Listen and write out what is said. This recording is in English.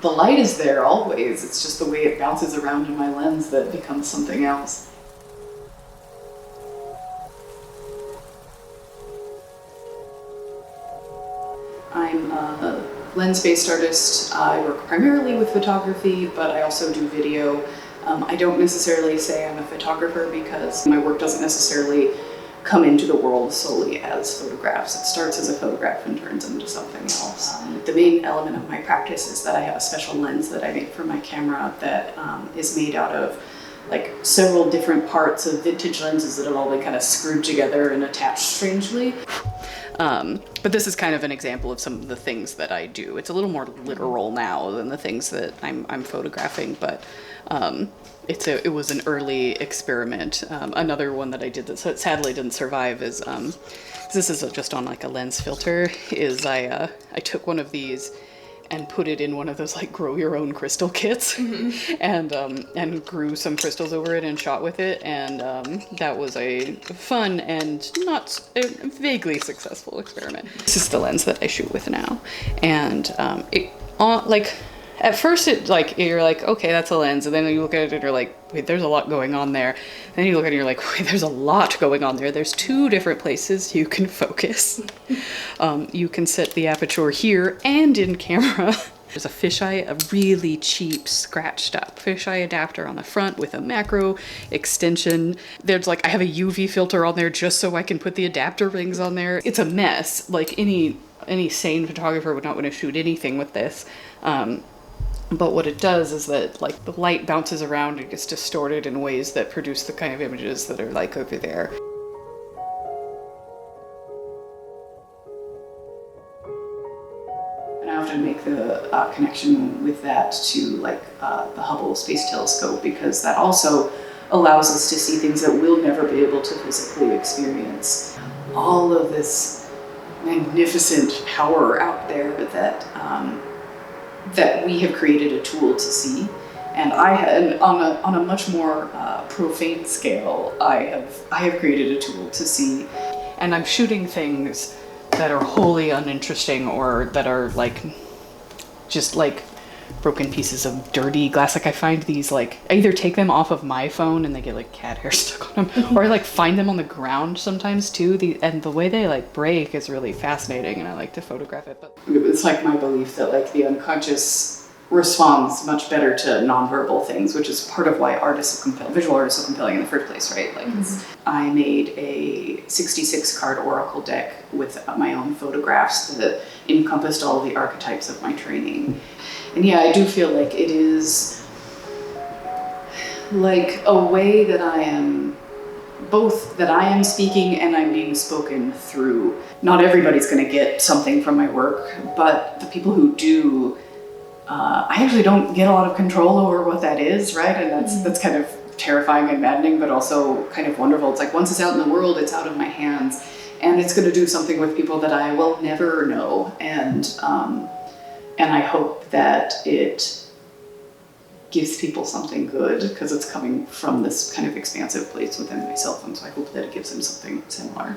the light is there always. It's just the way it bounces around in my lens that becomes something else. I'm a lens-based artist. I work primarily with photography, but I also do video. I don't necessarily say I'm a photographer because my work doesn't necessarily come into the world solely as photographs. It starts as a photograph and turns into something else. The main element of my practice is that I have a special lens that I make for my camera that is made out of like several different parts of vintage lenses that have all been kind of screwed together and attached strangely. But this is kind of an example of some of the things that I do. It's a little more literal now than the things that I'm photographing, but it was an early experiment. Another one that I did that sadly didn't survive is, this is just on like a lens filter, is I took one of these and put it in one of those like grow your own crystal kits, and grew some crystals over it and shot with it, and that was a fun and not vaguely successful experiment. This is the lens that I shoot with now, and at first it like you're like, okay, that's a lens, and then you look at it and you're like, wait, there's a lot going on there. And then you look at it and you're like, wait, there's a lot going on there. There's two different places you can focus. You can set the aperture here and in camera. There's a fisheye, a really cheap scratched up fisheye adapter on the front with a macro extension. There's like, I have a UV filter on there just so I can put the adapter rings on there. It's a mess. Like any sane photographer would not want to shoot anything with this. But what it does is that like the light bounces around and gets distorted in ways that produce the kind of images that are like over there. And I often make the connection with that to like the Hubble Space Telescope, because that also allows us to see things that we'll never be able to physically experience. All of this magnificent power out there that we have created a tool to see. And on a much more profane scale, I have created a tool to see. And I'm shooting things that are wholly uninteresting, or that are like, just like broken pieces of dirty glass. Like I find these, like, I either take them off of my phone and they get like cat hair stuck on them, or I like find them on the ground sometimes too. And the way they like break is really fascinating, and I like to photograph it. But it's like my belief that like the unconscious responds much better to nonverbal things, which is part of why visual art is so compelling in the first place, right? Like I made a 66 card oracle deck with my own photographs that encompassed all the archetypes of my training. And yeah, I do feel like it is like a way that I am speaking and I'm being spoken through. Not everybody's going to get something from my work, but the people who do, I actually don't get a lot of control over what that is, right? And that's kind of terrifying and maddening, but also kind of wonderful. It's like once it's out in the world, it's out of my hands, and it's going to do something with people that I will never know. And I hope that it gives people something good, because it's coming from this kind of expansive place within myself, and so I hope that it gives them something similar.